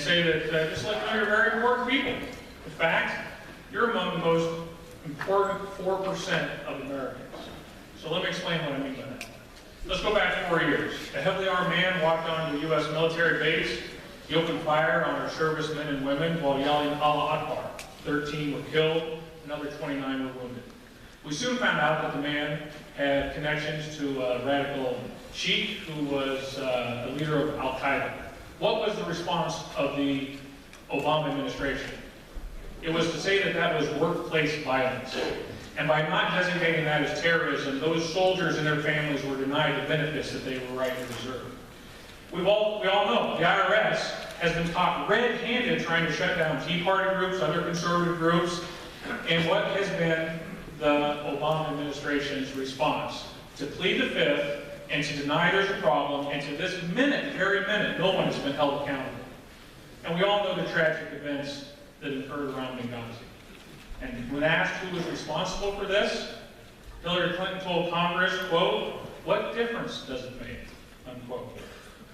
say that just let you know you're very important people. In fact, you're among the most important 4% of Americans. So let me explain what I mean by that. Let's go back 4 years. A heavily armed man walked onto a U.S. military base. He opened fire on our servicemen and women while yelling Allah Akbar. 13 were killed, another 29 were wounded. We soon found out that the man had connections to a radical sheikh who was the leader of Al-Qaeda. What was the response of the Obama administration? It was to say that that was workplace violence. And by not designating that as terrorism, those soldiers and their families were denied the benefits that they were right to deserve. We all know the IRS has been caught red-handed trying to shut down Tea Party groups, other conservative groups, and what has been the Obama administration's response? To plead the fifth and to deny there's a problem, and to this minute, very minute, no one has been held accountable. And we all know the tragic events that occurred around Benghazi. And when asked who was responsible for this, Hillary Clinton told Congress, quote, "What difference does it make?" unquote.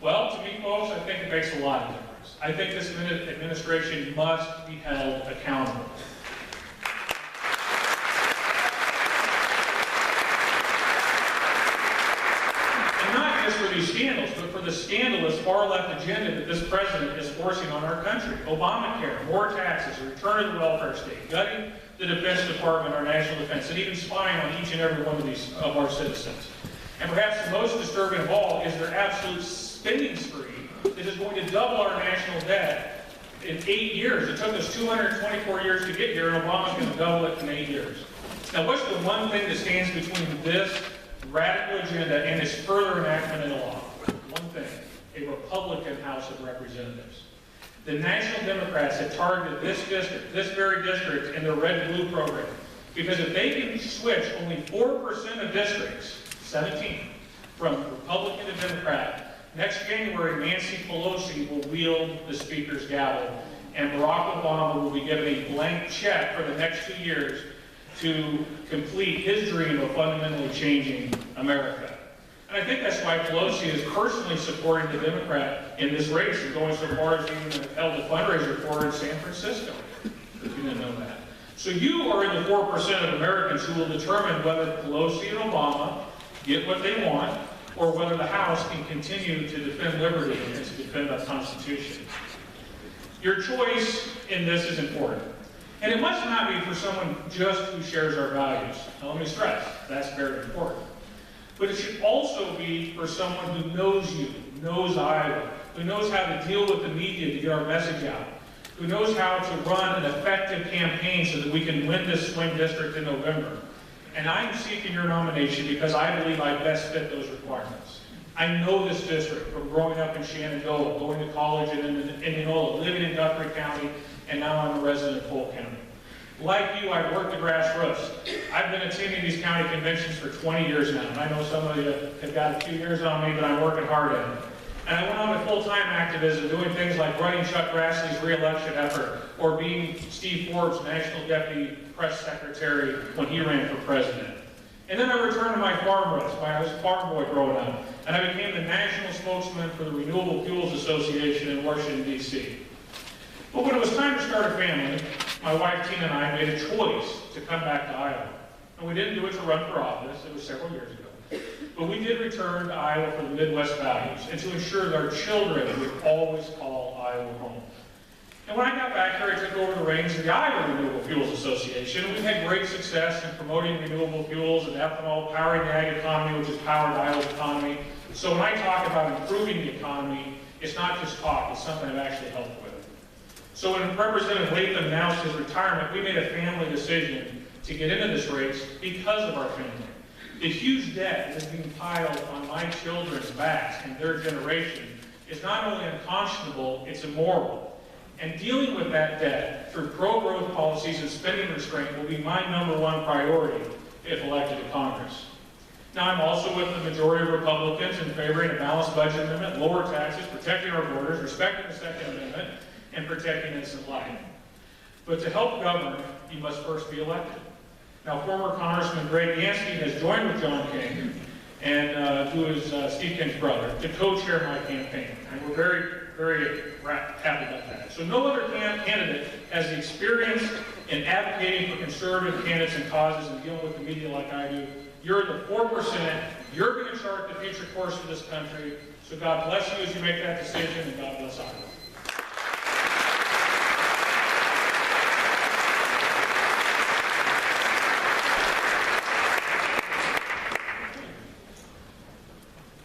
Well, to me, folks, I think it makes a lot of difference. I think this administration must be held accountable. And not just for these scandals, but for the scandalous far-left agenda that this president is forcing on our country. Obamacare, more taxes, a return to the welfare state, gutting the Defense Department, our national defense, and even spying on each and every one of our citizens. And perhaps the most disturbing of all is their absolute spending spree that is going to double our national debt in 8 years. It took us 224 years to get here, and Obama's going to double it in 8 years. Now, what's the one thing that stands between this radical agenda and its further enactment into law? One thing: a Republican House of Representatives. The National Democrats have targeted this district, this very district, in their red-blue program. Because if they can switch only 4% of districts, 17, from Republican to Democrat, next January, Nancy Pelosi will wield the Speaker's gavel, and Barack Obama will be given a blank check for the next 2 years to complete his dream of fundamentally changing America. And I think that's why Pelosi is personally supporting the Democrat in this race, and going so far as even held a fundraiser for her in San Francisco, if you didn't know that. So you are in the 4% of Americans who will determine whether Pelosi and Obama get what they want, or whether the House can continue to defend liberty and to defend the Constitution. Your choice in this is important. And it must not be for someone just who shares our values. Now let me stress, that's very important. But it should also be for someone who knows you, knows Iowa, who knows how to deal with the media to get our message out, who knows how to run an effective campaign so that we can win this swing district in November. And I'm seeking your nomination because I believe I best fit those requirements. I know this district from growing up in Shenandoah, going to college in Indianola, living in Guthrie County, and now I'm a resident of Polk County. Like you, I've worked the grassroots. I've been attending these county conventions for 20 years now, and I know some of you have got a few years on me, but I'm working hard at it. And I went on to full-time activism, doing things like running Chuck Grassley's re-election effort, or being Steve Forbes' National Deputy Press Secretary when he ran for president. And then I returned to my farm roots. I was a farm boy growing up, and I became the national spokesman for the Renewable Fuels Association in Washington, D.C. But when it was time to start a family, my wife Tina and I made a choice to come back to Iowa. And we didn't do it to run for office, it was several years ago. But we did return to Iowa for the Midwest values and to ensure that our children would always call Iowa home. And when I got back here, I took over the reins of the Iowa Renewable Fuels Association, and we've had great success in promoting renewable fuels and ethanol, powering the ag economy, which has powered Iowa's economy. So when I talk about improving the economy, it's not just talk, it's something I've actually helped with. So when Representative Latham announced his retirement, we made a family decision to get into this race because of our family. The huge debt that is being piled on my children's backs and their generation is not only unconscionable, it's immoral. And dealing with that debt through pro-growth policies and spending restraint will be my #1 priority if elected to Congress. Now, I'm also with the majority of Republicans in favoring a balanced budget amendment, lower taxes, protecting our borders, respecting the Second Amendment, and protecting innocent life. But to help govern, you must first be elected. Now, former Congressman Greg Yancey has joined with John King, and who is Steve King's brother, to co-chair my campaign. And we're very very happy about that. So no other candidate has the experience in advocating for conservative candidates and causes and dealing with the media like I do. You're the 4%. You're going to chart the future course of this country. So God bless you as you make that decision, and God bless Iowa.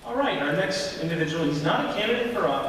All right, our next individual, he's not a candidate for office,